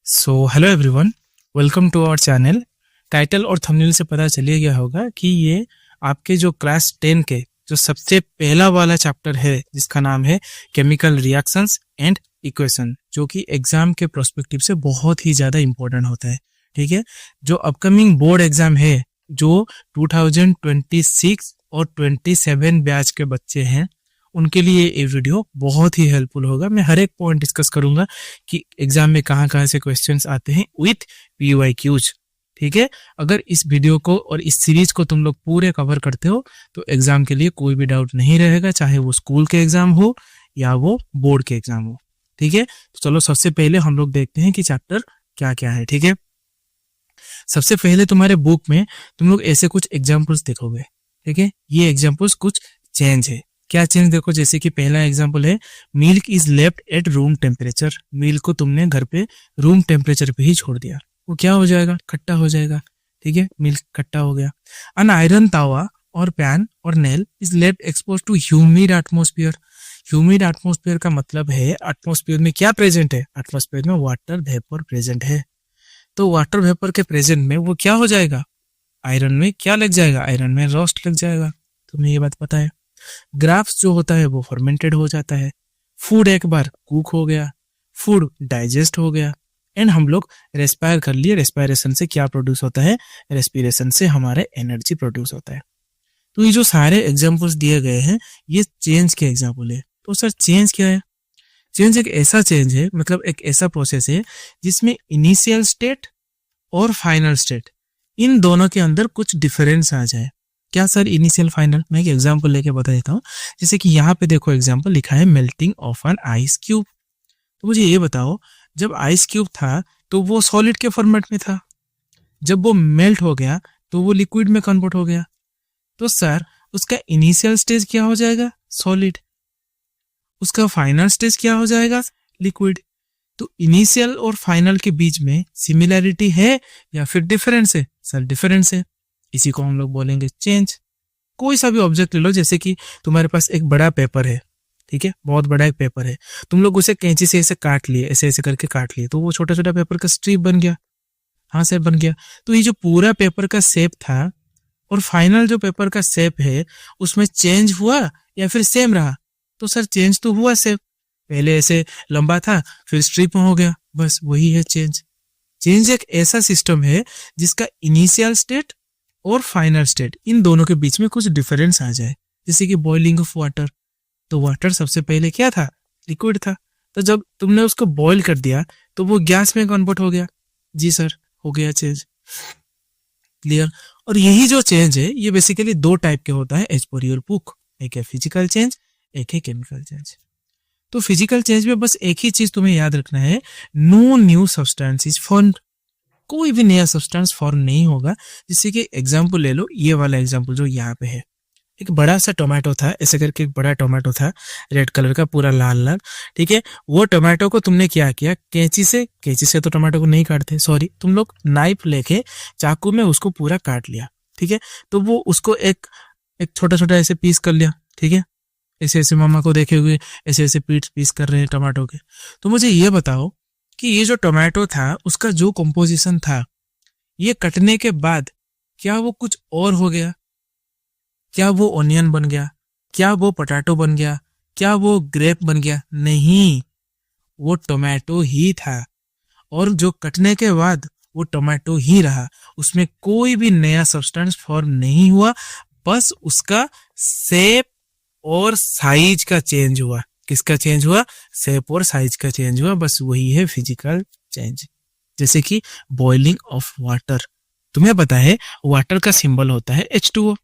Hello everyone, welcome to our channel. Title और thumbnail से पता चलिए गया होगा कि ये आपके जो क्लास 10 के जो सबसे पहला वाला चैप्टर है जिसका नाम है केमिकल रिएक्शंस एंड इक्वेशन, जो कि एग्जाम के प्रोस्पेक्टिव से बहुत ही ज़्यादा इंपॉर्टेंट होता है। ठीक है, जो अपकमिंग बोर्ड एग्जाम है जो 2026 और 27 बैच के बच्चे हैं उनके लिए ये वीडियो बहुत ही हेल्पफुल होगा। मैं हर एक पॉइंट डिस्कस करूंगा कि एग्जाम में कहाँ से क्वेश्चंस आते हैं विथ PYQs। ठीक है, अगर इस वीडियो को और इस सीरीज को तुम लोग पूरे कवर करते हो तो एग्जाम के लिए कोई भी डाउट नहीं रहेगा, चाहे वो स्कूल के एग्जाम हो या वो बोर्ड के एग्जाम हो। ठीक है, तो चलो सबसे पहले हम लोग देखते हैं कि चैप्टर क्या क्या है। ठीक है, सबसे पहले तुम्हारे बुक में तुम लोग ऐसे कुछ एग्जाम्पल्स देखोगे। ठीक है, ये एग्जाम्पल्स कुछ चेंज है। क्या चेंज देखो, जैसे कि पहला एग्जांपल है milk is left at room temperature. Milk को तुमने घर पे रूम टेम्परेचर पे ही छोड़ दिया, वो क्या हो जाएगा? खट्टा हो जाएगा। ठीक है, मिल्क खट्टा हो गया। अन आयरन तावा और पैन और nail is left expose to humid atmosphere. Humid atmosphere का मतलब है एटमोस्फियर में क्या प्रेजेंट है? एटमोस्फियर में वाटर वेपर प्रेजेंट है। तो वाटर वेपर के प्रेजेंट में वो क्या हो जाएगा? आयरन में क्या लग जाएगा? आयरन में रोस्ट लग जाएगा। तुम्हें ये बात पता है। ग्राफ्स जो होता है वो फर्मेंटेड हो जाता है। फूड एक बार कुक हो गया, फूड डाइजेस्ट हो गया एंड हम लोग रेस्पायर कर लिए। रेस्पायरेशन से क्या प्रोड्यूस होता है? रेस्पिरेशन से हमारे एनर्जी प्रोड्यूस होता है। तो ये जो सारे एग्जांपल्स दिए गए हैं ये चेंज के एग्जांपल है। तो सर चेंज क्या है? चेंज एक ऐसा चेंज है, मतलब एक ऐसा प्रोसेस है जिसमें इनिशियल स्टेट और फाइनल स्टेट इन दोनों के अंदर कुछ डिफरेंस आ जाए। क्या सर इनिशियल फाइनल? मैं एक एग्जांपल लेके बता देता हूँ। जैसे कि यहाँ पे देखो एग्जांपल लिखा है melting of an ice cube. तो मुझे ये बताओ, जब आइस क्यूब था तो वो सॉलिड के फॉर्मेट में था, जब वो मेल्ट हो गया तो वो लिक्विड में कन्वर्ट हो गया। तो सर उसका इनिशियल स्टेज क्या हो जाएगा? सॉलिड। उसका फाइनल स्टेज क्या हो जाएगा? लिक्विड। तो इनिशियल और फाइनल के बीच में सिमिलैरिटी है या फिर डिफरेंस है? सर डिफरेंस है, इसी को हम लोग बोलेंगे चेंज। कोई सा भी ऑब्जेक्ट ले लो, जैसे कि तुम्हारे पास एक बड़ा पेपर है। ठीक है, बहुत बड़ा एक पेपर है, तुम लोग उसे कैंची से ऐसे काट लिए, ऐसे ऐसे करके काट लिए, तो वो छोटा छोटा पेपर का स्ट्रिप बन गया। हाँ सर बन गया। तो ये जो पूरा पेपर का शेप था और फाइनल जो पेपर का शेप है उसमें चेंज हुआ या फिर सेम रहा? तो सर चेंज तो हुआ। शेप पहले ऐसे लंबा था फिर स्ट्रिप में हो गया, बस वही है चेंज। चेंज एक ऐसा सिस्टम है जिसका इनिशियल स्टेट और फाइनल स्टेट इन दोनों के बीच में कुछ डिफरेंस आ जाए। जैसे कि बॉइलिंग ऑफ वाटर, तो वाटर सबसे पहले क्या था? लिक्विड था। तो जब तुमने उसको बॉईल कर दिया तो वो गैस में कन्वर्ट हो गया। जी सर, हो गया चेंज। क्लियर? और यही जो चेंज है ये बेसिकली दो टाइप के होता है एज पर योर बुक। एक है फिजिकल चेंज, एक है केमिकल चेंज। तो फिजिकल चेंज में बस एक ही चीज तुम्हें याद रखना है, no new substance is formed. कोई भी नया सब्सटेंस फॉर्म नहीं होगा। जैसे कि एग्जांपल ले लो, ये वाला एग्जांपल जो यहाँ पे है, एक बड़ा सा टोमेटो था, ऐसे करके एक बड़ा टोमेटो था रेड कलर का, पूरा लाल लाल। ठीक है, वो टोमेटो को तुमने क्या किया? कैंची से तो टोमेटो को नहीं काटते, सॉरी, तुम लोग नाइफ लेके चाकू में उसको पूरा काट लिया। ठीक है, तो वो उसको एक छोटा छोटा ऐसे पीस कर लिया। ठीक है, ऐसे ऐसे मामा को देखे हुए ऐसे ऐसे पीस कर रहे हैं टमाटो के। तो मुझे ये बताओ कि ये जो टोमेटो था उसका जो कंपोजिशन था, ये कटने के बाद क्या वो कुछ और हो गया? क्या वो ऑनियन बन गया? क्या वो पोटैटो बन गया? क्या वो ग्रेप बन गया? नहीं, वो टोमेटो ही था। और जो कटने के बाद वो टोमेटो ही रहा, उसमें कोई भी नया सब्सटेंस फॉर्म नहीं हुआ, बस उसका शेप और साइज का चेंज हुआ। किसका चेंज हुआ? शेप और साइज का चेंज हुआ, बस वही है फिजिकल चेंज। जैसे कि बॉइलिंग ऑफ वाटर, तुम्हें पता है वाटर का सिंबल होता है H2O।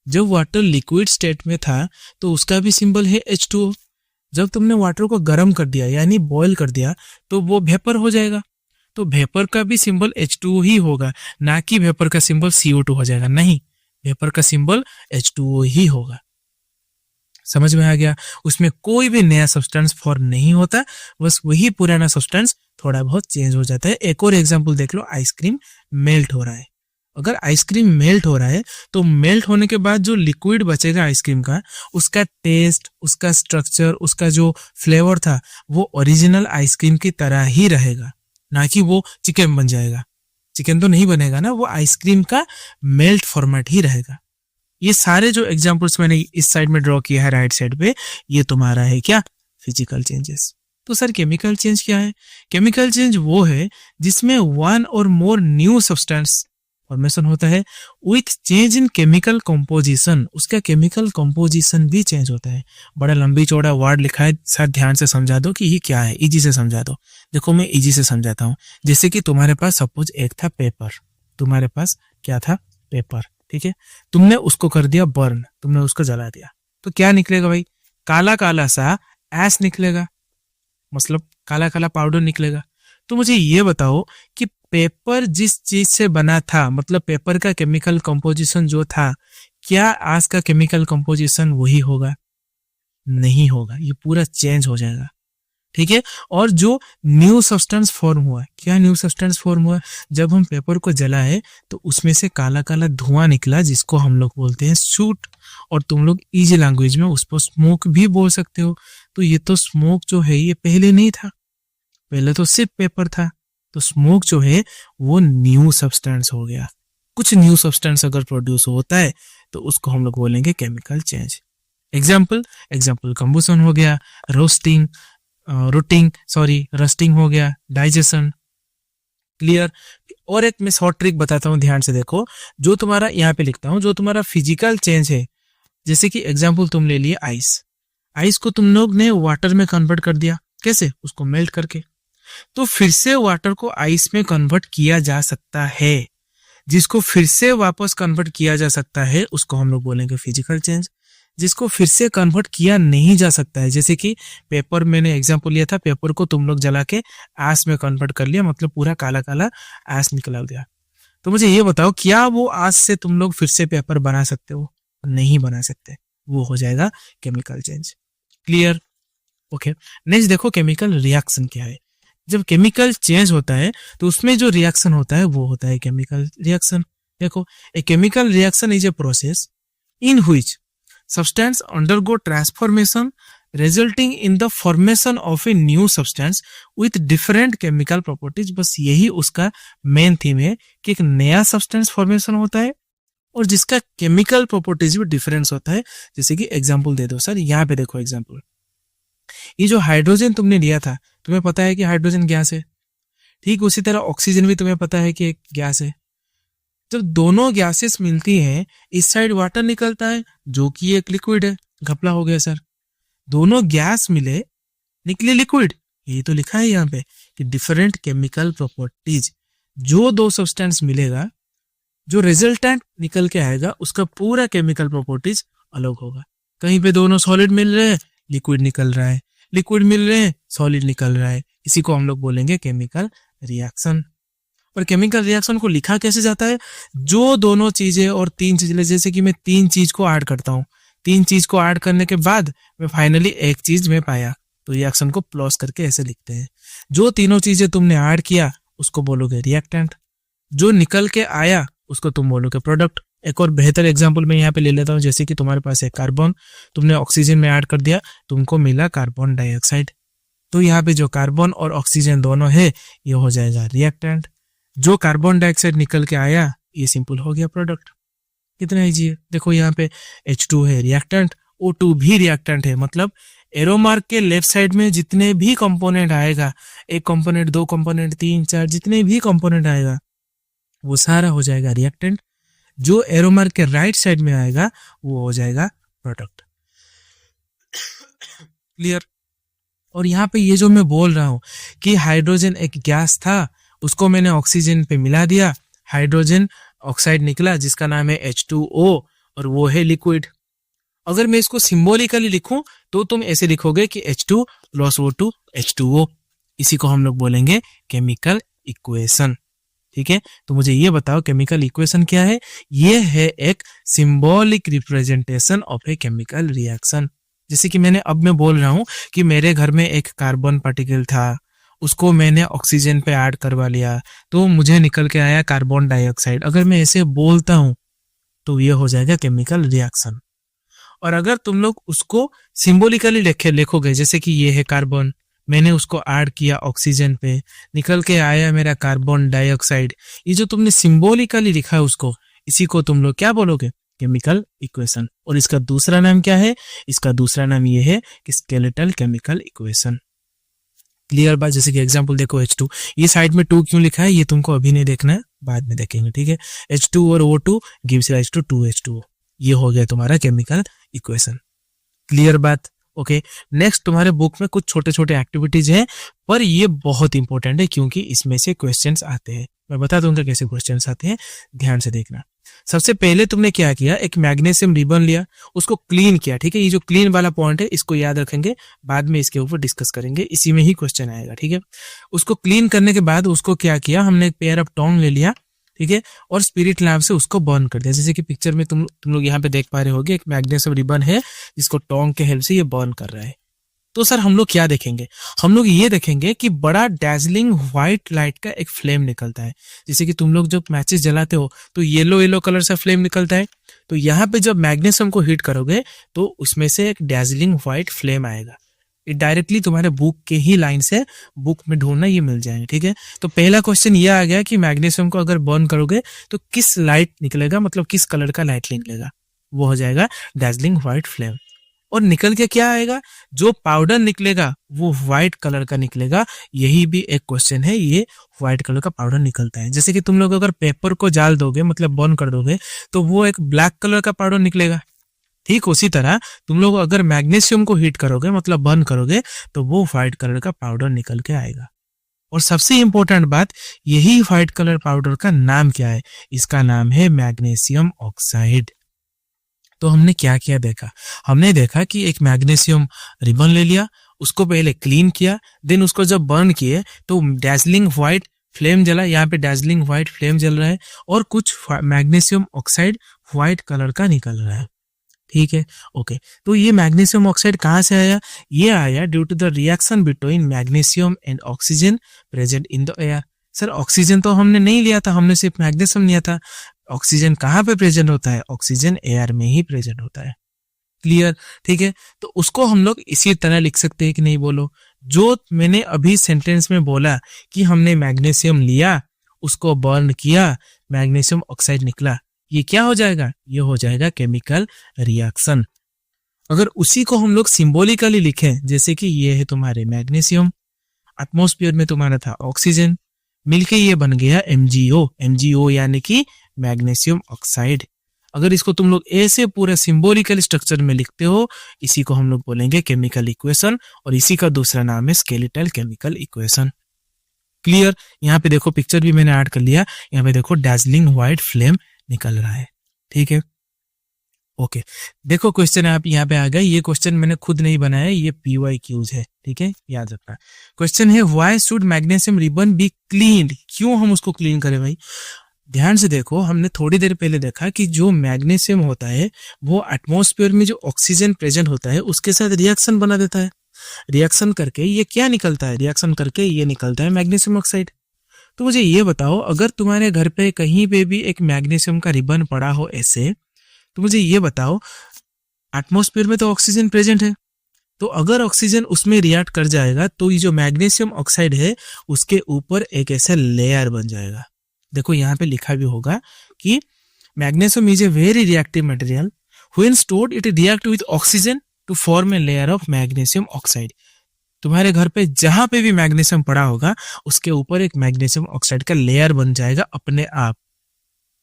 जब वाटर लिक्विड स्टेट में था तो उसका भी सिंबल है H2O। जब तुमने वाटर को गर्म कर दिया यानी बॉईल कर दिया तो वो वेपर हो जाएगा। तो वेपर का भी सिंबल H2O ही होगा, ना कि वेपर का सिंबल CO2 हो जाएगा। नहीं, वेपर का सिंबल H2O ही होगा। समझ में आ गया? उसमें कोई भी नया सब्सटेंस फॉर्म नहीं होता, बस वही पुराना सब्सटेंस थोड़ा बहुत चेंज हो जाता है। एक और एग्जांपल देख लो, आइसक्रीम मेल्ट हो रहा है। अगर आइसक्रीम मेल्ट हो रहा है तो मेल्ट होने के बाद जो लिक्विड बचेगा आइसक्रीम का, उसका टेस्ट, उसका स्ट्रक्चर, उसका जो फ्लेवर था वो ओरिजिनल आइसक्रीम की तरह ही रहेगा, ना कि वो चिकन बन जाएगा। चिकन तो नहीं बनेगा ना, वो आइसक्रीम का मेल्ट फॉर्मेट ही रहेगा। ये सारे जो एग्जांपल्स मैंने इस साइड में ड्रॉ किया है राइट साइड पे, ये तुम्हारा है क्या, फिजिकल चेंजेस। तो सर केमिकल चेंज क्या है? केमिकल चेंज वो है जिसमें वन और मोर न्यू सब्सटेंस फॉर्मेशन होता है with change in chemical composition. उसका केमिकल कंपोजिशन भी चेंज होता है। बड़ा लंबी चौड़ा वर्ड लिखा है सर, ध्यान से समझा दो कि ये क्या है, इजी से समझा दो। देखो मैं इजी से समझाता हूँ। जैसे कि तुम्हारे पास सपोज एक था पेपर, तुम्हारे पास क्या था, पेपर, ठीक है। तुमने उसको कर दिया बर्न, तुमने उसको जला दिया, तो क्या निकलेगा भाई, काला काला सा ऐश निकलेगा, मतलब काला काला पाउडर निकलेगा। तो मुझे ये बताओ कि पेपर जिस चीज से बना था, मतलब पेपर का केमिकल कंपोजिशन जो था, क्या आज का केमिकल कंपोजिशन वही होगा? नहीं होगा, ये पूरा चेंज हो जाएगा, ठीक है। और जो न्यू सब्सटेंस फॉर्म हुआ, क्या न्यू सब्सटेंस फॉर्म हुआ, जब हम पेपर को जलाए तो उसमें से काला काला धुआं निकला, जिसको हम लोग बोलते हैं सूट, और तुम लोग इजी लैंग्वेज में उसको स्मोक भी बोल सकते हो। तो ये तो स्मोक जो है ये पहले नहीं था, पहले तो सिर्फ पेपर था। तो स्मोक जो है वो न्यू सब्सटेंस हो गया। कुछ न्यू सब्सटेंस अगर प्रोड्यूस होता है तो उसको हम लोग बोलेंगे केमिकल चेंज। एग्जाम्पल कंबुशन हो गया, रस्टिंग हो गया, डाइजेशन। क्लियर। और एक मैं शॉर्ट ट्रिक बताता हूँ, ध्यान से देखो। जो तुम्हारा यहाँ पे लिखता हूँ, जो तुम्हारा फिजिकल चेंज है, जैसे कि एग्जाम्पल तुम ले लिए आइस को तुम लोग ने वाटर में कन्वर्ट कर दिया, कैसे, उसको मेल्ट करके। तो फिर से वाटर को आइस में कन्वर्ट किया जा सकता है। जिसको फिर से वापस कन्वर्ट किया जा सकता है उसको हम लोग बोलेंगे फिजिकल चेंज। जिसको फिर से कन्वर्ट किया नहीं जा सकता है, जैसे कि पेपर, मैंने एग्जांपल लिया था, पेपर को तुम लोग जला के ऐश में कन्वर्ट कर लिया, मतलब पूरा काला काला ऐश निकला गया। तो मुझे ये बताओ, क्या वो ऐश से तुम लोग फिर से पेपर बना सकते हो? नहीं बना सकते, वो हो जाएगा chemical change. Clear. Okay. Next देखो, केमिकल रिएक्शन क्या है। जब केमिकल चेंज होता है तो उसमें जो रिएक्शन होता है वो होता है केमिकल रिएक्शन। देखो, ए chemical reaction is a process in which substance undergo transformation resulting in the formation of a new substance with different chemical properties। बस यही उसका मेन थीम है कि एक नया सब्सटेंस फॉर्मेशन होता है और जिसका केमिकल प्रॉपर्टीज भी डिफरेंस होता है। जैसे कि एग्जांपल दे दो सर, यहाँ पे देखो एग्जांपल, ये जो हाइड्रोजन तुमने लिया था, तुम्हें पता है कि हाइड्रोजन गैस है, ठीक उसी तरह ऑक्सीजन भी तुम्हें पता है कि एक गैस है। जब दोनों गैसेस मिलती हैं, इस साइड वाटर निकलता है जो कि एक लिक्विड है। घपला हो गया सर, दोनों गैस मिले निकले लिक्विड। यही तो लिखा है यहाँ पे कि डिफरेंट केमिकल प्रॉपर्टीज। जो दो सब्सटेंस मिलेगा, जो रिजल्टेंट निकल के आएगा, उसका पूरा केमिकल प्रॉपर्टीज अलग होगा। कहीं पे दोनों सॉलिड मिल रहे हैं, लिक्विड निकल रहा है, लिक्विड मिल रहे हैं, सॉलिड निकल रहा है। इसी को हम लोग बोलेंगे केमिकल रिएक्शन। और केमिकल रिएक्शन को लिखा कैसे जाता है? जो दोनों चीजें और तीन चीजें, जैसे कि मैं तीन चीज को ऐड करता हूँ, तीन चीज को ऐड करने के बाद मैं फाइनली एक चीज में पाया, तो रिएक्शन को प्लस करके ऐसे लिखते हैं। जो तीनों चीजें तुमने ऐड किया उसको बोलोगे रिएक्टेंट, जो निकल के आया उसको तुम बोलोगे प्रोडक्ट। एक और बेहतर एग्जाम्पल मैं यहाँ पे ले लेता हूँ, जैसे कि तुम्हारे पास है कार्बन, तुमने ऑक्सीजन में ऐड कर दिया, तुमको मिला कार्बन डाइऑक्साइड। तो यहाँ पे जो कार्बन और ऑक्सीजन दोनों है, ये हो जाएगा रिएक्टेंट। जो कार्बन डाइऑक्साइड निकल के आया, ये सिंपल हो गया प्रोडक्ट। कितना इजी है। देखो यहाँ पे H2 है रिएक्टेंट, O2 भी रिएक्टेंट है। मतलब एरो मार्क के लेफ्ट साइड में जितने भी कंपोनेंट आएगा, एक कंपोनेंट, दो कंपोनेंट, तीन, चार, जितने भी कंपोनेंट आएगा वो सारा हो जाएगा रिएक्टेंट। जो एरो मार्क के राइट साइड में आएगा वो हो जाएगा प्रोडक्ट। क्लियर। और यहाँ पे ये जो मैं बोल रहा हूँ कि हाइड्रोजन एक गैस था, उसको मैंने ऑक्सीजन पे मिला दिया, हाइड्रोजन ऑक्साइड निकला जिसका नाम है H2O, और वो है लिक्विड। अगर मैं इसको सिंबॉलिकली लिखूं तो तुम ऐसे लिखोगे कि H2 + O2 H2O। इसी को हम लोग बोलेंगे केमिकल इक्वेशन। ठीक है, तो मुझे ये बताओ केमिकल इक्वेशन क्या है? ये है एक symbolic representation of A chemical reaction. जैसे कि मैं बोल रहा हूं कि मेरे घर में एक कार्बन पार्टिकल था, उसको मैंने ऑक्सीजन पे ऐड करवा लिया, तो मुझे निकल के आया कार्बन डाइऑक्साइड। अगर मैं ऐसे बोलता हूं तो ये हो जाएगा केमिकल रिएक्शन। और अगर तुम लोग उसको सिंबॉलिकली लिखोगे, जैसे कि ये है कार्बन, मैंने उसको ऐड किया ऑक्सीजन पे, निकल के आया मेरा कार्बन डाइऑक्साइड। ये जो तुमने सिंबॉलिकली लिखा है उसको, इसी को तुम लोग क्या बोलोगे? Chemical equation. और इसका दूसरा नाम क्या है? इसका दूसरा नाम ये है कि स्केलेटल केमिकल इक्वेशन। क्लियर बात? जैसे कि एग्जांपल देखो H2, ये साइड में 2 क्यों लिखा है ये तुमको अभी नहीं देखना है, बाद में देखेंगे, ठीक है। H2 और O2 gives rise to 2H2O। ये हो गया तुम्हारा केमिकल इक्वेशन। क्लियर बात? ओके। नेक्स्ट तुम्हारे बुक में कुछ छोटे छोटे एक्टिविटीज हैं, पर ये बहुत इंपॉर्टेंट है क्योंकि इसमें से क्वेश्चंस आते हैं। मैं बता दूंगा कैसे क्वेश्चंस आते हैं, ध्यान से देखना। सबसे पहले तुमने क्या किया, एक मैग्नीशियम रिबन लिया, उसको क्लीन किया, ठीक है। ये जो क्लीन वाला पॉइंट है इसको याद रखेंगे, बाद में इसके ऊपर डिस्कस करेंगे, इसी में ही क्वेश्चन आएगा, ठीक है। उसको क्लीन करने के बाद उसको क्या किया, हमने एक पेयर ऑफ टोंग ले लिया, ठीक है, और स्पिरिट लैम्प से उसको बर्न कर दिया। जैसे कि पिक्चर में तुम लोग यहाँ पे देख पा रहे होगे, एक मैग्नीशियम रिबन है जिसको टोंग के हेल्प से ये बर्न कर रहा है। तो सर हम लोग क्या देखेंगे, हम लोग ये देखेंगे कि बड़ा डैजलिंग व्हाइट लाइट का एक फ्लेम निकलता है। जैसे कि तुम लोग जब मैचेस जलाते हो तो येलो येलो कलर से फ्लेम निकलता है, तो यहाँ पे जब मैग्नीशियम को हीट करोगे तो उसमें से एक डैजलिंग व्हाइट फ्लेम आएगा। ये डायरेक्टली तुम्हारे बुक के ही लाइन से बुक में ढूंढना ये मिल जाएंगे, ठीक है। तो पहला क्वेश्चन ये आ गया कि मैग्नीशियम को अगर बर्न करोगे तो किस लाइट निकलेगा, मतलब किस कलर का लाइट निकलेगा, वो हो जाएगा डैजलिंग व्हाइट फ्लेम। और निकल के क्या आएगा, जो पाउडर निकलेगा वो व्हाइट कलर का निकलेगा। यही भी एक क्वेश्चन है, ये व्हाइट कलर का पाउडर निकलता है। जैसे कि तुम लोग अगर पेपर को जाल दोगे, मतलब बर्न कर दोगे, तो वो एक ब्लैक कलर का पाउडर निकलेगा। ठीक उसी तरह तुम लोग अगर मैग्नीशियम को हीट करोगे, मतलब बर्न करोगे, तो वो व्हाइट कलर का पाउडर निकल के आएगा। और सबसे इंपॉर्टेंट बात, यही व्हाइट कलर पाउडर का नाम क्या है, इसका नाम है मैग्नीशियम ऑक्साइड। तो हमने क्या किया देखा, हमने देखा कि एक मैग्नीशियम रिबन ले लिया, उसको पहले क्लीन किया, देन उसको जब बर्न किए तो डैजलिंग व्हाइट फ्लेम जला, यहाँ पे डैजलिंग व्हाइट फ्लेम जल रहा है और कुछ मैग्नीशियम ऑक्साइड व्हाइट कलर का निकल रहा है, ठीक है। ओके, तो ये मैग्नीशियम ऑक्साइड कहाँ से आया, ये आया due to the reaction between magnesium and oxygen present in the air. Sir oxygen तो हमने नहीं लिया था, हमने सिर्फ मैग्नीशियम लिया था। ऑक्सीजन कहाँ पे प्रेजेंट होता है, ऑक्सीजन एयर में ही प्रेजेंट होता है। क्लियर, ठीक है। तो उसको हम लोग इसी तरह लिख सकते हैं कि नहीं, बोलो। जो मैंने अभी सेंटेंस में बोला कि हमने मैग्नीशियम लिया, उसको बर्न किया, मैग्नीशियम ऑक्साइड निकला, ये क्या हो जाएगा, ये हो जाएगा केमिकल रिएक्शन। अगर उसी को हम लोग सिंबॉलिकली लिखें, जैसे कि ये है तुम्हारे मैग्नीशियम, एटमॉस्फेयर में तुम्हारा था ऑक्सीजन, मिलके ये बन गया MgO। MgO यानी कि मैग्नीशियम ऑक्साइड। अगर इसको तुम लोग ऐसे पूरे सिंबॉलिकल स्ट्रक्चर में लिखते हो, इसी को हम लोग बोलेंगे केमिकल इक्वेशन, और इसी का दूसरा नाम है स्केलेटल केमिकल इक्वेशन। क्लियर? यहाँ पे देखो पिक्चर भी मैंने ऐड कर लिया, यहाँ पे देखो डैजलिंग व्हाइट फ्लेम निकल रहा है, ठीक है। ओके, देखो क्वेश्चन आप यहाँ पे आ गए। ये क्वेश्चन मैंने खुद नहीं बनाया, ये PYQs है, ठीक है, याद रखना। क्वेश्चन है why should magnesium ribbon be clean, क्यों हम उसको क्लीन करें भाई। ध्यान से देखो, हमने थोड़ी देर पहले देखा कि जो मैग्नीशियम होता है वो एटमॉस्फेयर में जो ऑक्सीजन प्रेजेंट होता है उसके साथ रिएक्शन बना देता है। रिएक्शन करके ये क्या निकलता है, रिएक्शन करके ये निकलता है मैग्नीशियम ऑक्साइड। तो मुझे ये बताओ, अगर तुम्हारे घर पे कहीं पे भी एक मैग्नीशियम का रिबन पड़ा हो ऐसे, तो मुझे ये बताओ, एटमॉस्फेयर में तो ऑक्सीजन प्रेजेंट है, तो अगर ऑक्सीजन उसमें रिएक्ट कर जाएगा तो ये जो मैग्नीशियम ऑक्साइड है उसके ऊपर एक ऐसा लेयर बन जाएगा। देखो यहाँ पे लिखा भी होगा कि magnesium is a very reactive material, when stored it react with oxygen to form a layer of magnesium oxide. तुम्हारे घर पे जहां पे भी मैग्नीशियम पड़ा होगा उसके ऊपर एक मैग्नीशियम ऑक्साइड का लेयर बन जाएगा अपने आप।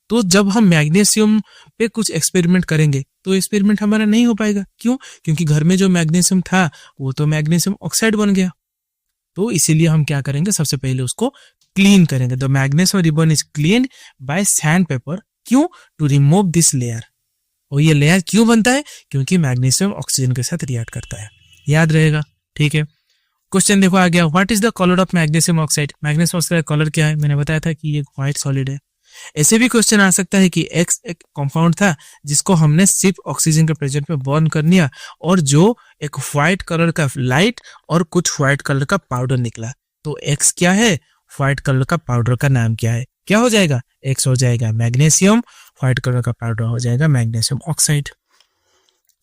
तो जब हम मैग्नीशियम पे कुछ एक्सपेरिमेंट करेंगे तो एक्सपेरिमेंट हमारा नहीं हो पाएगा। क्यों? क्योंकि घर में जो मैग्नीशियम था वो तो मैग्नीशियम ऑक्साइड बन गया। तो इसीलिए हम क्या करेंगे, सबसे पहले उसको क्लीन करेंगे। The magnesium ribbon is clean by sand paper. क्यों? To remove this layer. और ये लेयर क्यों बनता है? क्योंकि मैग्नीशियम ऑक्सीजन के साथ रिएक्ट करता है। याद रहेगा, ठीक है। क्वेश्चन देखो आ गया, what is the colour of magnesium oxide. Magnesium oxide का कलर क्या है? मैंने बताया था कि ये व्हाइट सॉलिड है। ऐसे भी क्वेश्चन आ सकता है कि X एक कंपाउंड था जिसको हमने सिर्फ ऑक्सीजन के प्रेजेंट में बर्न कर लिया और जो एक व्हाइट कलर का लाइट और कुछ व्हाइट कलर का पाउडर निकला। तो X क्या है? व्हाइट कलर का पाउडर का नाम क्या है? क्या हो जाएगा? X हो जाएगा मैग्नीशियम, व्हाइट कलर का पाउडर हो जाएगा मैग्नीशियम ऑक्साइड।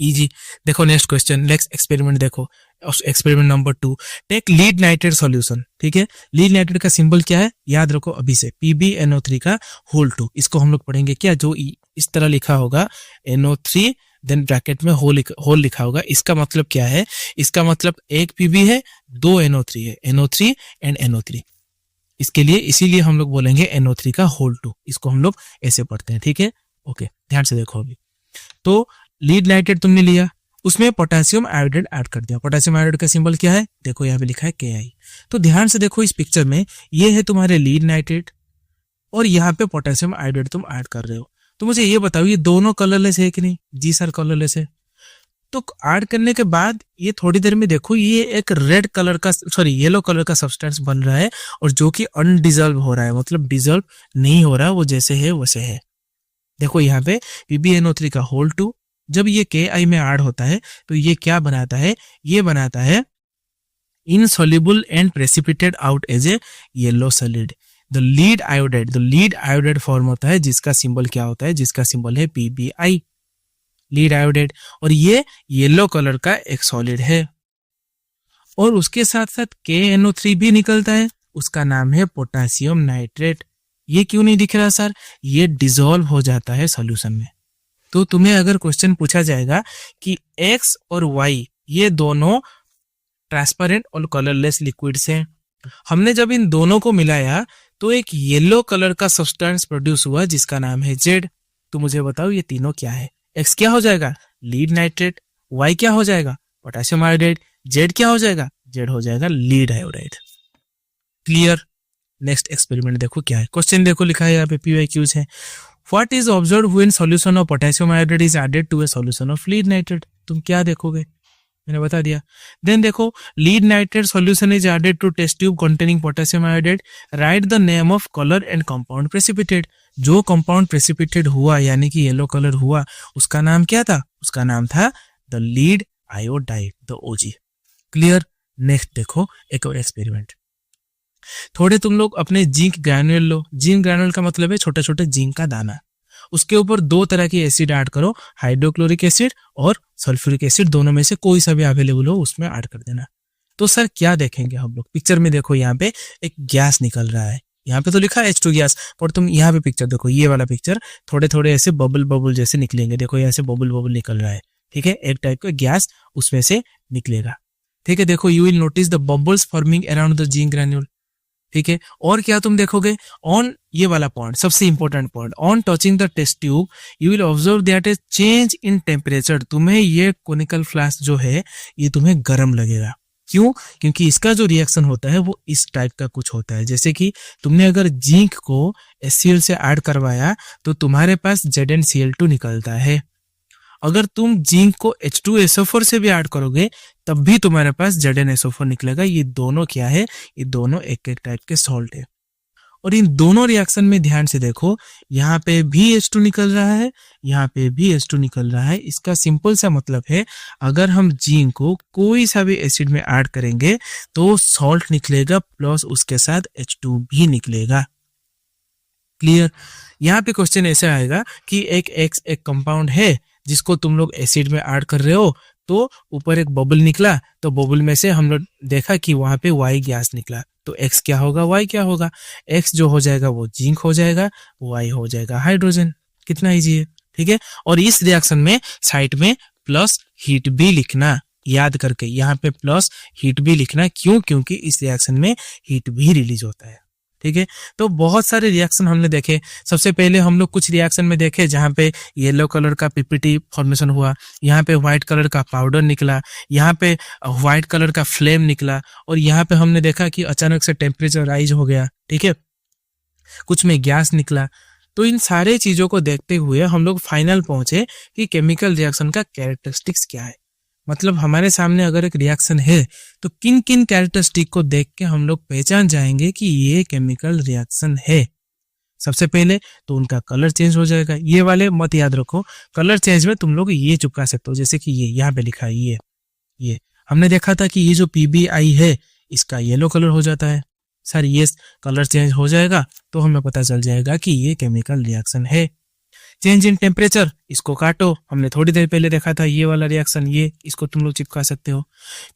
इजी। देखो नेक्स्ट क्वेश्चन, नेक्स्ट एक्सपेरिमेंट देखो। Experiment number 2, take lead nitrate solution. ठीक है, लीड नाइट्रेट का सिंबल क्या है याद रखो अभी से, PbNO3 का होल 2। इसको हम लोग पढ़ेंगे क्या, जो इस तरह लिखा होगा NO3 देन ब्रैकेट में होल लिखा होगा, इसका मतलब क्या है, इसका मतलब एक Pb है, 2 NO3 है, NO3 एंड NO3। इसके लिए इसीलिए हम लोग बोलेंगे NO3 का होल 2, इसको हम लोग ऐसे पढ़ते हैं। ठीक है, ओके, ध्यान से देखो अभी। तो लीड नाइट्रेट तुमने लिया, उसमें पोटेशियम आयोडाइड ऐड कर दिया। पोटेशियम आयोडाइड का सिंबल क्या है, देखो यहाँ पे लिखा है Ki। तो ध्यान से देखो इस पिक्चर में, ये है तुम्हारे लीड नाइट्रेट और यहाँ पे पोटेशियम आयोडाइड तुम ऐड कर रहे हो। तो मुझे ये बताओ ये दोनों कलरलेस है कि नहीं? जी सर कलरलेस है। तो ऐड करने के बाद ये थोड़ी देर में देखो ये एक रेड कलर का येलो कलर का सब्सटेंस बन रहा है और जो कि अनडिजॉल्व हो रहा है, मतलब डिजॉल्व नहीं हो रहा, वो जैसे है वैसे है। देखो यहाँ पे PbNO3 का होल 2 जब ये Ki में ऐड होता है तो ये क्या बनाता है, ये बनाता है insoluble and precipitate out as a yellow solid. The lead iodide form होता है जिसका सिंबल क्या होता है, जिसका सिंबल है PbI, लीड आयोडाइड। और ये येलो कलर का एक सॉलिड है और उसके साथ साथ KNO3 भी निकलता है, उसका नाम है पोटेशियम नाइट्रेट। ये क्यों नहीं दिख रहा सर, ये डिसॉल्व हो जाता है सॉल्यूशन में। तो तुम्हें अगर क्वेश्चन पूछा जाएगा कि X और Y ये दोनों ट्रांसपेरेंट और कलरलेस लिक्विड्स हैं, हमने जब इन दोनों को मिलाया तो एक येलो कलर का सब्सटेंस प्रोड्यूस हुआ जिसका नाम है Z। तो मुझे बताओ ये तीनों क्या है, X क्या हो जाएगा लीड नाइट्रेट, Y क्या हो जाएगा पोटेशियम आयोडाइड, Z क्या हो जाएगा, Z हो जाएगा lead iodide. Clear? Next experiment देखो क्या है, क्वेश्चन देखो लिखा है यहाँ पे PYQs है। What is observed when solution of potassium iodide is added to a solution of lead nitrate? तुम क्या देखोगे, मैंने बता दिया। देन देखो lead nitrate solution is added to test tube containing potassium iodide, write the name of colour and compound precipitate. जो compound precipitate हुआ यानी कि येलो कलर हुआ उसका नाम क्या था, उसका नाम था the lead iodide, the OG। Clear? Next देखो एक और एक्सपेरिमेंट। थोड़े तुम लोग अपने जिंक ग्रैन्यूल लो, जिंक ग्रैन्यूल का मतलब है छोटे छोटे जिंक का दाना, उसके ऊपर 2 तरह की एसिड ऐड करो, हाइड्रोक्लोरिक एसिड और सल्फ्यूरिक एसिड, दोनों में से कोई सा भी अवेलेबल हो उसमें ऐड कर देना। तो सर क्या देखेंगे हम लोग, पिक्चर में देखो यहाँ पे एक गैस निकल रहा है, यहाँ पे तो लिखा है H2 गैस, पर तुम यहाँ पे पिक्चर देखो, ये वाला पिक्चर, थोड़े थोड़े ऐसे बबल जैसे निकलेंगे, देखो यहाँ से बबल निकल रहा है। ठीक है, एक टाइप का गैस उसमें से निकलेगा। ठीक है, देखो you will notice the bubbles forming around the zinc granule. ठीक है, और क्या तुम देखोगे, ऑन ये वाला पॉइंट सबसे important point, on touching the test tube you will observe that a change in temperature. तुम्हें ये कोनिकल फ्लास्क जो है ये तुम्हें गर्म लगेगा। क्यों? क्योंकि इसका जो रिएक्शन होता है वो इस टाइप का कुछ होता है, जैसे कि तुमने अगर जिंक को HCl से ऐड करवाया तो तुम्हारे पास ZnCl2 निकलता है। अगर तुम जिंक को H2SO4 से भी ऐड करोगे तब भी तुम्हारे पास ZnSO4 निकलेगा। ये दोनों क्या है, ये दोनों एक एक टाइप के सॉल्ट है। और इन दोनों रिएक्शन में ध्यान से देखो, यहाँ पे भी H2 निकल रहा है, यहाँ पे भी H2 निकल रहा है। इसका सिंपल सा मतलब है अगर हम जिंक को कोई सा भी एसिड में ऐड करेंगे तो सॉल्ट निकलेगा प्लस उसके साथ H2 भी निकलेगा। क्लियर? यहाँ पे क्वेश्चन ऐसा आएगा कि एक कंपाउंड है जिसको तुम लोग एसिड में ऐड कर रहे हो, तो ऊपर एक बबल निकला, तो बबल में से हम लोग देखा कि वहां पे Y गैस निकला, तो X क्या होगा, Y क्या होगा, X जो हो जाएगा वो जिंक हो जाएगा, Y हो जाएगा हाइड्रोजन। कितना इजी है। ठीक है, और इस रिएक्शन में साइड में प्लस हीट भी लिखना, याद करके यहाँ पे प्लस हीट भी लिखना। क्यों? क्योंकि इस रिएक्शन में हीट भी रिलीज होता है। ठीक है, तो बहुत सारे रिएक्शन हमने देखे। सबसे पहले हम लोग कुछ रिएक्शन में देखे जहाँ पे येलो कलर का PPT फॉर्मेशन हुआ, यहाँ पे व्हाइट कलर का पाउडर निकला, यहाँ पे व्हाइट कलर का फ्लेम निकला, और यहाँ पे हमने देखा कि अचानक से टेम्परेचर राइज हो गया। ठीक है, कुछ में गैस निकला। तो इन सारे चीजों को देखते हुए हम लोग फाइनल पहुंचे कि केमिकल रिएक्शन का कैरेक्टरिस्टिक्स क्या है। मतलब हमारे सामने अगर एक रिएक्शन है तो किन किन कैरेक्टरिस्टिक को देख के हम लोग पहचान जाएंगे कि ये केमिकल रिएक्शन है। सबसे पहले तो उनका कलर चेंज हो जाएगा। ये वाले मत याद रखो, कलर चेंज में तुम लोग ये चुपका सकते हो, जैसे कि ये यहाँ पे लिखा है, ये हमने देखा था कि ये जो PbI है इसका येलो कलर हो जाता है। सर ये कलर चेंज हो जाएगा तो हमें पता चल जाएगा कि ये केमिकल रिएक्शन है। चेंज इन टेम्परेचर, इसको काटो, हमने थोड़ी देर पहले देखा था ये वाला रिएक्शन, ये इसको तुम लोग चिपका सकते हो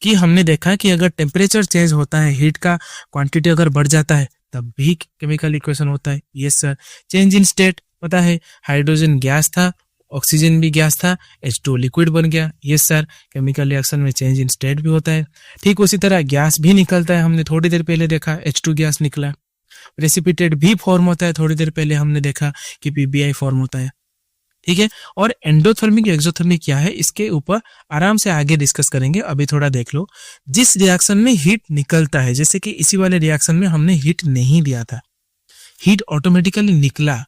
कि हमने देखा कि अगर टेम्परेचर चेंज होता है, हीट का क्वांटिटी अगर बढ़ जाता है तब भी केमिकल इक्वेशन होता है। Yes sir. Change in state, पता है हाइड्रोजन गैस था, ऑक्सीजन भी गैस था, H2 लिक्विड बन गया। यस सर, केमिकल रिएक्शन में चेंज इन स्टेट भी होता है। ठीक उसी तरह गैस भी निकलता है, हमने थोड़ी देर पहले देखा H2 गैस निकला। प्रेसिपिटेट भी फॉर्म होता है, थोड़ी देर पहले हमने देखा कि PBI फॉर्म होता है। ठीक है, और एंडोथर्मिक एक्सोथर्मिक क्या है, इसके ऊपर आराम से आगे डिस्कस करेंगे। अभी थोड़ा देख लो, जिस रिएक्शन में हीट निकलता है, जैसे कि इसी वाले रिएक्शन में हमने हीट नहीं दिया था, हीट ऑटोमेटिकली निकला,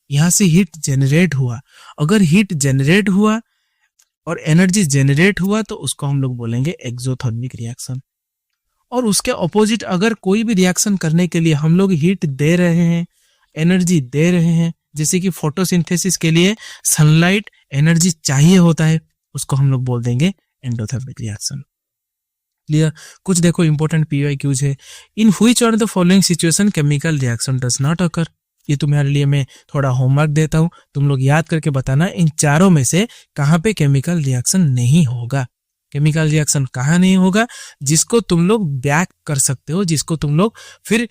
यहां से हीट जनरेट हुआ। अगर हीट जनरेट हुआ और एनर्जी जनरेट हुआ तो उसको हम लोग बोलेंगे एक्सोथर्मिक रिएक्शन। और उसके ऑपोजिट अगर कोई भी रिएक्शन करने के लिए हम लोग हीट दे रहे हैं, एनर्जी दे रहे हैं, जैसे कि फोटोसिंथेसिस के लिए सनलाइट एनर्जी चाहिए होता है, उसको हम लोग बोल देंगे एंडोथर्मिक रिएक्शन। क्लियर? कुछ देखो इंपॉर्टेंट PYQs है। In which of the following situation chemical reaction does not occur. ये तुम्हारे लिए मैं थोड़ा होमवर्क देता हूं, तुम लोग याद करके बताना इन चारों में से कहां पे केमिकल रिएक्शन नहीं होगा। केमिकल रिएक्शन कहां नहीं होगा, जिसको तुम लोग बैक कर सकते हो, जिसको तुम लोग फिर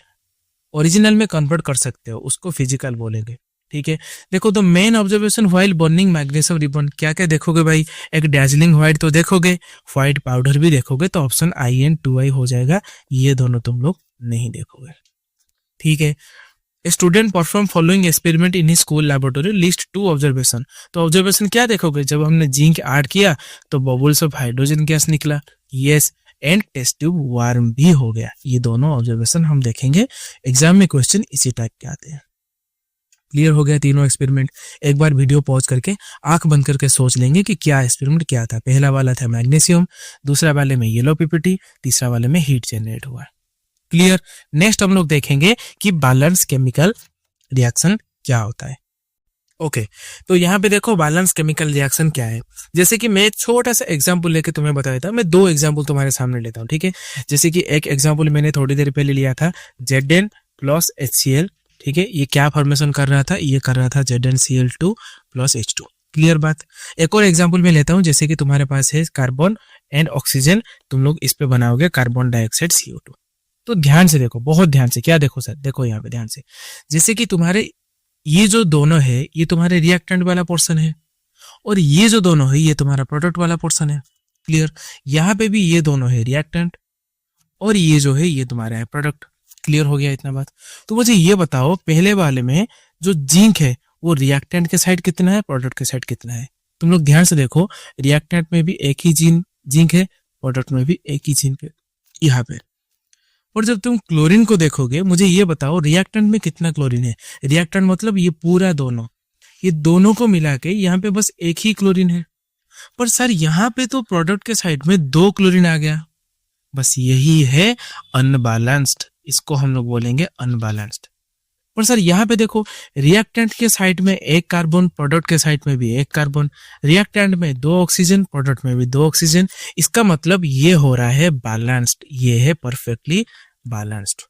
ओरिजिनल में कन्वर्ट कर सकते हो, उसको फिजिकल बोलेंगे। ठीक है, देखो the main observation while burning magnesium ribbon, क्या क्या देखोगे भाई, एक डैजलिंग व्हाइट तो देखोगे, व्हाइट पाउडर भी देखोगे, तो ऑप्शन IN2I हो जाएगा। ये दोनों तुम लोग नहीं देखोगे। ठीक है, student perform following experiment in school laboratory, list 2 observation. तो ऑब्जर्वेशन क्या देखोगे, जब हमने जिंक ऐड किया तो बबल्स ऑफ हाइड्रोजन गैस निकला। Yes, and test tube warm भी हो गया। ये दोनों ऑब्जर्वेशन हम देखेंगे, एग्जाम में क्वेश्चन इसी टाइप के आते हैं। क्लियर हो गया तीनों एक्सपेरिमेंट। एक बार वीडियो पॉज करके आंख बंद करके सोच लेंगे कि क्या एक्सपेरिमेंट क्या था। पहला वाला था मैग्नीशियम, दूसरा वाले में येलो PPT, तीसरा वाले में हीट जनरेट हुआ। क्लियर? नेक्स्ट हम लोग देखेंगे कि बैलेंस केमिकल रिएक्शन क्या होता है। ओके, तो यहाँ पे देखो बैलेंस केमिकल रिएक्शन क्या है। जैसे कि मैं छोटा सा एग्जांपल लेके तुम्हें बता देता हूँ, मैं 2 एग्जांपल तुम्हारे सामने लेता हूँ। ठीक है, जैसे कि एक एग्जांपल मैंने थोड़ी देर पहले लिया था Zn प्लस HCl। ठीक है, ये क्या फॉर्मेशन कर रहा था, ये कर रहा था ZnCl2 प्लस H2। क्लियर बात? एक और एग्जांपल मैं लेता हूँ, जैसे कि तुम्हारे पास है कार्बन एंड ऑक्सीजन, तुम लोग इस पे बनाओगे कार्बन डाइऑक्साइड CO2। तो ध्यान से देखो, बहुत ध्यान से। क्या देखो सर, देखो यहाँ पे ध्यान से, जैसे कि तुम्हारे ये जो दोनों है ये तुम्हारे रिएक्टेंट वाला पोर्शन है, और ये जो दोनों है ये तुम्हारा प्रोडक्ट वाला पोर्शन है। क्लियर? यहाँ पे भी ये दोनों है रिएक्टेंट, और ये जो है ये तुम्हारा है प्रोडक्ट। क्लियर हो गया इतना बात? तो मुझे ये बताओ, पहले वाले में जो जिंक है वो रिएक्टेंट के साइड कितना है, प्रोडक्ट के साइड कितना है? तुम लोग ध्यान से देखो, रिएक्टेंट में भी एक ही जिंक है, प्रोडक्ट में भी एक ही जिंक है यहाँ पे। और जब तुम क्लोरीन को देखोगे, मुझे ये बताओ रिएक्टेंट में कितना क्लोरीन है। रिएक्टेंट मतलब ये पूरा दोनों, ये दोनों को मिला के यहाँ पे बस एक ही क्लोरीन है। पर सर यहाँ पे तो प्रोडक्ट के साइड में 2 क्लोरीन आ गया। बस यही है अनबैलेंस्ड, इसको हम लोग बोलेंगे अनबैलेंस्ड। पर सर यहाँ पे देखो, रिएक्टेंट के साइड में 1 कार्बन, प्रोडक्ट के साइड में भी 1 कार्बन, रिएक्टेंट में 2 ऑक्सीजन, प्रोडक्ट में भी 2 ऑक्सीजन। इसका मतलब ये हो रहा है बैलेंस्ड, ये है परफेक्टली बैलेंस्ड।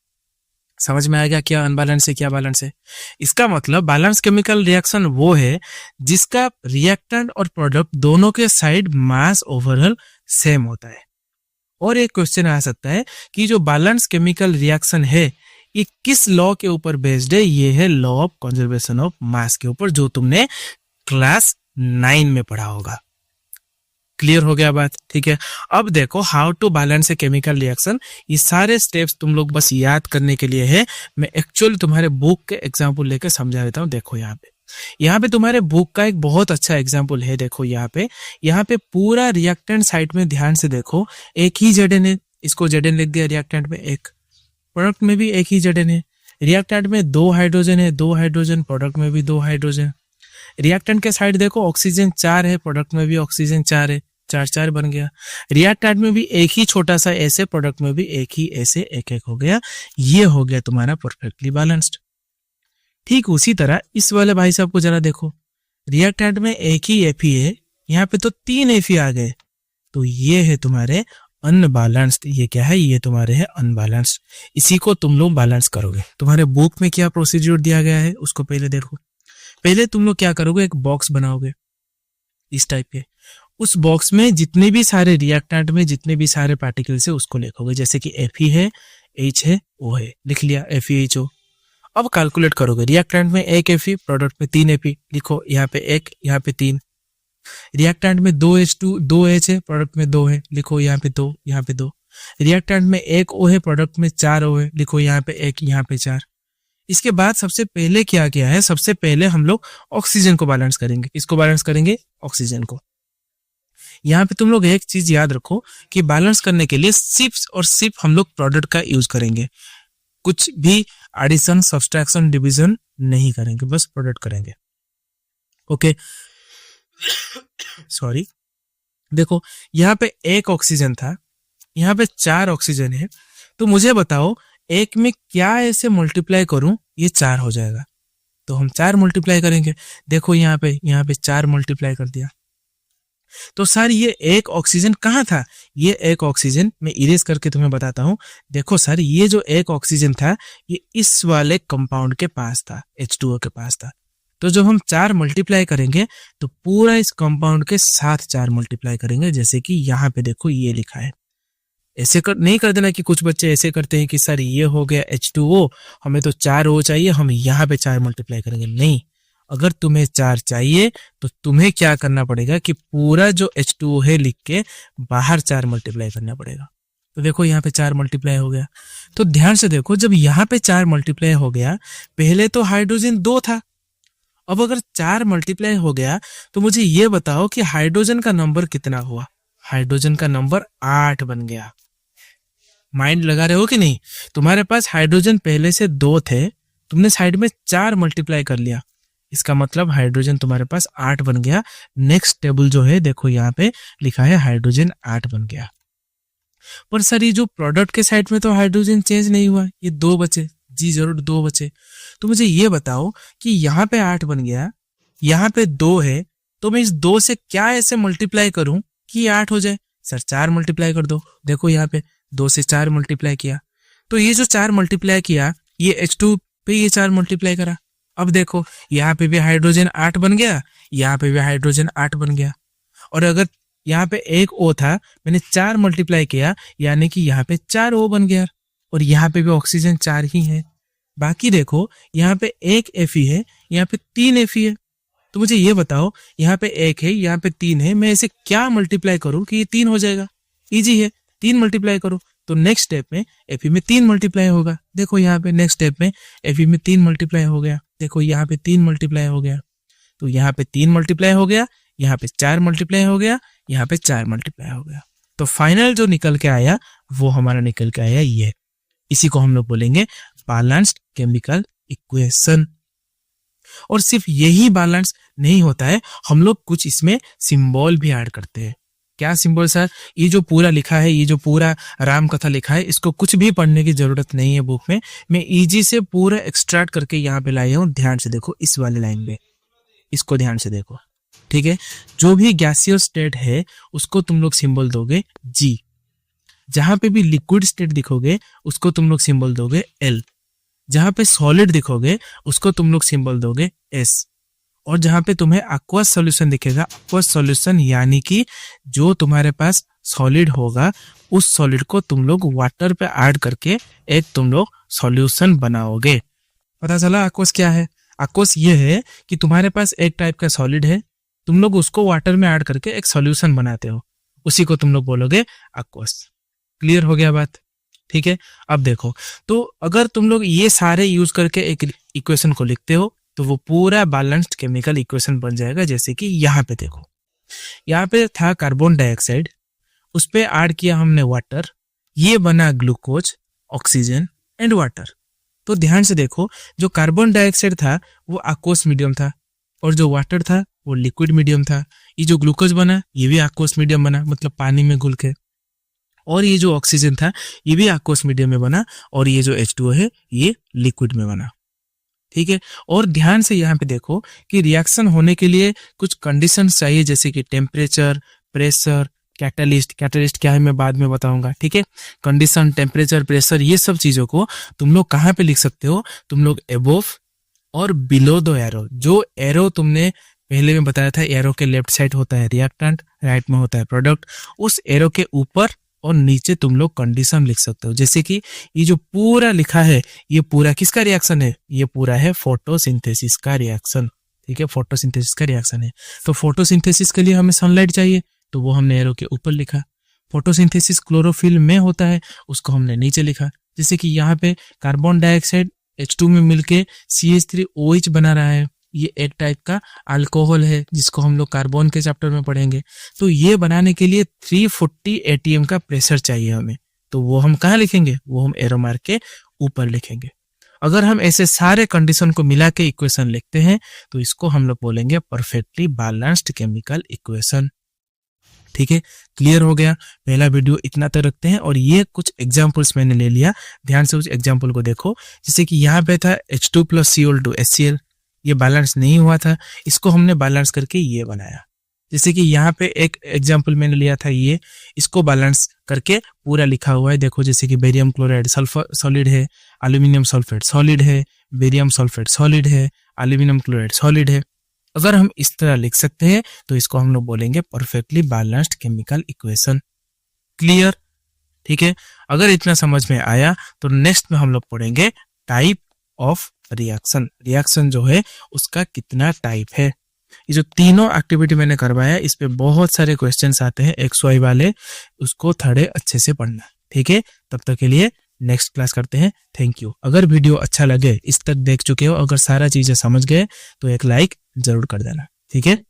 समझ में आ गया क्या अनबैलेंस है क्या बैलेंस है? इसका मतलब बैलेंस केमिकल रिएक्शन वो है जिसका रिएक्टेंट और प्रोडक्ट दोनों के साइड मास ओवरऑल सेम होता है। और एक क्वेश्चन आ सकता है कि जो बैलेंस केमिकल रिएक्शन है ये किस लॉ के ऊपर बेस्ड है? ये है law of conservation of mass के ऊपर, जो तुमने क्लास 9 में पढ़ा होगा। क्लियर हो गया बात? ठीक है, अब देखो how to balance a chemical reaction. ये सारे स्टेप्स तुम लोग बस याद करने के लिए है। मैं एक्चुअली तुम्हारे बुक के एग्जाम्पल लेकर समझा देता हूँ। देखो यहाँ पे तुम्हारे बुक का एक बहुत अच्छा एग्जाम्पल है। देखो यहाँ पे पूरा रिएक्टेंट साइड में ध्यान से देखो, एक ही Zn है, इसको Zn लिख दिया रिएक्टेंट में। एक प्रोडक्ट में भी एक ही Zn है, रिएक्टेंट में 2 हाइड्रोजन है, 2 हाइड्रोजन, प्रोडक्ट में भी 2 हाइड्रोजन। रिएक्टेंट के साइड देखो ऑक्सीजन 4 है, प्रोडक्ट में भी ऑक्सीजन 4 है, 4 बन गया। रिएक्टेंट में भी एक ही छोटा सा ऐसे, प्रोडक्ट में भी एक ही ऐसे, एक हो गया। ये हो गया तुम्हारा परफेक्टली बैलेंस्ड। ठीक उसी तरह इस वाले भाई साहब को जरा देखो, रिएक्टेंट में एक ही Fe है, यहाँ पे तो 3 Fe आ गए, तो ये है तुम्हारे अनबैलेंस्ड। ये क्या है? ये तुम्हारे है अनबैलेंस्ड। इसी को तुम लोग बैलेंस करोगे। तुम्हारे बुक में क्या प्रोसीड्यूर दिया गया है उसको पहले देखो। पहले तुम लोग क्या करोगे, एक बॉक्स बनाओगे इस टाइप के। उस बॉक्स में जितने भी सारे रिएक्टेंट में जितने भी सारे पार्टिकल्स है उसको लिखोगे, जैसे कि Fe है, H है, O है, लिख लिया FeHO। अब कैलकुलेट करोगे, रिएक्टेंट में एक Fe, प्रोडक्ट में 3 Fe, लिखो यहाँ पे 1, यहाँ पे 3। रिएक्टेंट में 2H2 2H है, प्रोडक्ट में 2 है, लिखो यहाँ पे 2, यहाँ पे 2। रिएक्टेंट में 1 O है, प्रोडक्ट में 4 O है, लिखो यहाँ पे 1, यहाँ पे 4। इसके बाद सबसे पहले क्या किया है, सबसे पहले हम लोग ऑक्सीजन को बैलेंस करेंगे। किसको बैलेंस करेंगे, ऑक्सीजन को। यहाँ पे तुम लोग एक चीज याद रखो कि बैलेंस करने के लिए सिर्फ हम लोग प्रोडक्ट का यूज करेंगे, कुछ भी एडिशन, सब्सट्रैक्शन, डिवीजन नहीं करेंगे, बस प्रोडक्ट करेंगे। Okay, sorry. देखो यहाँ पे 1 ऑक्सीजन था, यहाँ पे 4 ऑक्सीजन है, तो मुझे बताओ एक में क्या ऐसे मल्टीप्लाई करूं ये 4 हो जाएगा। तो हम 4 मल्टीप्लाई करेंगे। देखो यहाँ पे 4 मल्टीप्लाई कर दिया। तो सर ये 1 ऑक्सीजन कहाँ था, ये 1 ऑक्सीजन मैं इरेज करके तुम्हें बताता हूँ। देखो सर, ये जो 1 ऑक्सीजन था ये इस वाले कंपाउंड के पास था, H2O के पास था। तो जब हम 4 मल्टीप्लाई करेंगे तो पूरा इस कंपाउंड के साथ 4 मल्टीप्लाई करेंगे, जैसे कि यहाँ पे देखो ये लिखा है। ऐसे नहीं कर देना कि कुछ बच्चे ऐसे करते हैं कि सर ये हो गया H2O, हमें तो 4 O चाहिए, हम यहाँ पे 4 मल्टीप्लाई करेंगे। नहीं, अगर तुम्हें 4 चाहिए तो तुम्हें क्या करना पड़ेगा कि पूरा जो H2O है लिख के बाहर 4 मल्टीप्लाई करना पड़ेगा। तो देखो यहाँ पे 4 मल्टीप्लाई हो गया। तो ध्यान से देखो, जब यहाँ पे 4 मल्टीप्लाई हो गया, पहले तो हाइड्रोजन 2 था, अब अगर 4 मल्टीप्लाई हो गया तो मुझे ये बताओ कि हाइड्रोजन का नंबर कितना हुआ। हाइड्रोजन का नंबर 8 बन गया। माइंड लगा रहे हो कि नहीं? तुम्हारे पास हाइड्रोजन पहले से 2 थे, तुमने साइड में 4 मल्टीप्लाई कर लिया, इसका मतलब हाइड्रोजन तुम्हारे पास 8 बन गया। नेक्स्ट टेबल जो है देखो यहाँ पे लिखा है हाइड्रोजन 8 बन गया। पर सर ये जो प्रोडक्ट के साइड में तो हाइड्रोजन चेंज नहीं हुआ, ये 2 बचे। जी जरूर 2 बचे। तो मुझे ये बताओ कि यहाँ पे 8 बन गया, यहाँ पे 2 है, तो मैं इस 2 से क्या ऐसे मल्टीप्लाई करूं कि 8 हो जाए। सर 4 मल्टीप्लाई कर दो। देखो यहाँ पे 2 से 4 मल्टीप्लाई किया, तो ये जो 4 मल्टीप्लाई किया ये H2 पे ये 4 मल्टीप्लाई करा। अब देखो यहाँ पे भी हाइड्रोजन 8 बन गया, यहाँ पे भी हाइड्रोजन 8 बन गया। और अगर यहाँ पे 1 O था, मैंने 4 मल्टीप्लाई किया, यानी कि यहाँ पे 4 O बन गया। और यहाँ पे भी ऑक्सीजन 4 ही है। बाकी देखो यहाँ पे 1 Fe है, यहाँ पे 3 Fe है। तो मुझे ये बताओ, यहाँ पे 1 है, यहाँ पे 3 है, मैं इसे क्या मल्टीप्लाई करूं कि ये 3 हो जाएगा। इजी है, 3 मल्टीप्लाई करो। तो नेक्स्ट स्टेप में Fe में 3 मल्टीप्लाई होगा। देखो यहाँ पे नेक्स्ट स्टेप में Fe में 3 मल्टीप्लाई हो गया। देखो यहाँ पे 3 मल्टीप्लाई हो गया। तो यहाँ पे 3 मल्टीप्लाई हो गया, यहाँ पे 4 मल्टीप्लाई हो गया, यहाँ पे 4 मल्टीप्लाई हो गया। तो फाइनल जो निकल के आया वो हमारा निकल के आया ये। इसी को हम लोग बोलेंगे बैलेंस्ड केमिकल इक्वेशन। और सिर्फ यही बैलेंस नहीं होता है, हम लोग कुछ इसमें सिंबल भी ऐड करते हैं। क्या सिंबल सर? ये जो पूरा लिखा है, ये जो पूरा राम कथा लिखा है, इसको कुछ भी पढ़ने की जरूरत नहीं है बुक में। मैं इजी से पूरा एक्सट्रैक्ट करके यहाँ पे लाया हूँ। ध्यान से देखो इस वाले लाइन पे, इसको ध्यान से देखो, ठीक है। जो भी गैसियस स्टेट है उसको तुम लोग सिंबल दोगे G। जहां पे भी लिक्विड स्टेट दिखोगे उसको तुम लोग सिंबल दोगे L। जहां पे सॉलिड दिखोगे उसको तुम लोग सिंबल दोगे S। और जहां पे तुम्हें एक्वस सॉल्यूशन दिखेगा, एक्वस सॉल्यूशन यानी कि जो तुम्हारे पास सॉलिड होगा उस सॉलिड को तुम लोग वाटर पे ऐड करके एक तुम लोग सॉल्यूशन बनाओगे। पता चला एक्वस क्या है? एक्वस ये है कि तुम्हारे पास एक टाइप का सॉलिड है, तुम लोग उसको वाटर में ऐड करके एक सॉल्यूशन बनाते हो, उसी को तुम लोग बोलोगे एक्वस। क्लियर हो गया बात? ठीक है। अब देखो, तो अगर तुम लोग ये सारे यूज करके एक इक्वेशन को लिखते हो तो वो पूरा बैलेंस्ड केमिकल इक्वेशन बन जाएगा। जैसे कि यहाँ पे देखो, यहाँ पे था कार्बन डाइऑक्साइड, उस पे ऐड किया हमने वाटर, ये बना ग्लूकोज, ऑक्सीजन एंड वाटर। तो ध्यान से देखो, जो कार्बन डाइऑक्साइड था वो एक्वस मीडियम था और जो वाटर था वो लिक्विड मीडियम था। ये जो ग्लूकोज बना ये भी एक्वस मीडियम बना, मतलब पानी में घुल के। और ये जो ऑक्सीजन था ये भी एक्वस मीडियम में बना, और ये जो H2O है ये लिक्विड में बना। ठीक है। और ध्यान से यहाँ पे देखो कि रिएक्शन होने के लिए कुछ कंडीशंस चाहिए, जैसे कि टेम्परेचर, प्रेशर, कैटलिस्ट। कैटलिस्ट क्या है मैं बाद में बताऊंगा, ठीक है। कंडीशन, टेम्परेचर, प्रेशर, ये सब चीजों को तुम लोग कहाँ पे लिख सकते हो? तुम लोग एबोव, और बिलो द एरो, जो एरो तुमने पहले में बताया था, एरो के लेफ्ट साइड होता है रिएक्टेंट, राइट में होता है प्रोडक्ट, उस एरो के ऊपर और नीचे तुम लोग कंडीशन लिख सकते हो। जैसे कि ये जो पूरा लिखा है, ये पूरा किसका रिएक्शन है? ये पूरा है फोटोसिंथेसिस का रिएक्शन, ठीक है, फोटोसिंथेसिस का रिएक्शन है। तो फोटोसिंथेसिस के लिए हमें सनलाइट चाहिए, तो वो हमने एरो के ऊपर लिखा। फोटोसिंथेसिस क्लोरोफिल में होता है, उसको हमने नीचे लिखा। जैसे कि यहाँ पे कार्बन डाइऑक्साइड H2 में मिलके CH3OH बना रहा है, ये एक टाइप का अल्कोहल है जिसको हम लोग कार्बन के चैप्टर में पढ़ेंगे। तो ये बनाने के लिए 340 ATM का प्रेशर चाहिए हमें, तो वो हम कहाँ लिखेंगे? वो हम एरो मार्क के ऊपर लिखेंगे। अगर हम ऐसे सारे कंडीशन को मिला के इक्वेशन लिखते हैं तो इसको हम लोग बोलेंगे परफेक्टली बैलेंस्ड केमिकल इक्वेशन। ठीक है, क्लियर हो गया? पहला वीडियो इतना तक रखते हैं, और ये कुछ एग्जांपल्स मैंने ले लिया, ध्यान से उस एग्जांपल को देखो। जैसे कि यहाँ पे था H2 + Cl2 HCl, ये बैलेंस नहीं हुआ था, इसको हमने बैलेंस करके ये बनाया। जैसे कि यहाँ पे एक एग्जांपल मैंने लिया था, ये इसको बैलेंस करके पूरा लिखा हुआ है, देखो। जैसे कि बेरियम क्लोराइड सल्फर सॉलिड है, एल्यूमिनियम सल्फेट सॉलिड है, बेरियम सल्फेट सॉलिड है, एल्यूमिनियम क्लोराइड सॉलिड है। अगर हम इस तरह लिख सकते हैं तो इसको हम लोग बोलेंगे perfectly balanced chemical equation. Clear? ठीक है, अगर इतना समझ में आया तो नेक्स्ट में हम लोग पढ़ेंगे टाइप ऑफ रिएक्शन। रिएक्शन जो है उसका कितना टाइप है। ये जो तीनों एक्टिविटी मैंने करवाया, इस पे बहुत सारे क्वेश्चंस आते हैं XY वाले, उसको थोड़े अच्छे से पढ़ना। ठीक है, तब तक के लिए नेक्स्ट क्लास करते हैं। Thank you. अगर वीडियो अच्छा लगे, इस तक देख चुके हो, अगर सारा चीजें समझ गए तो एक लाइक जरूर कर देना। ठीक है।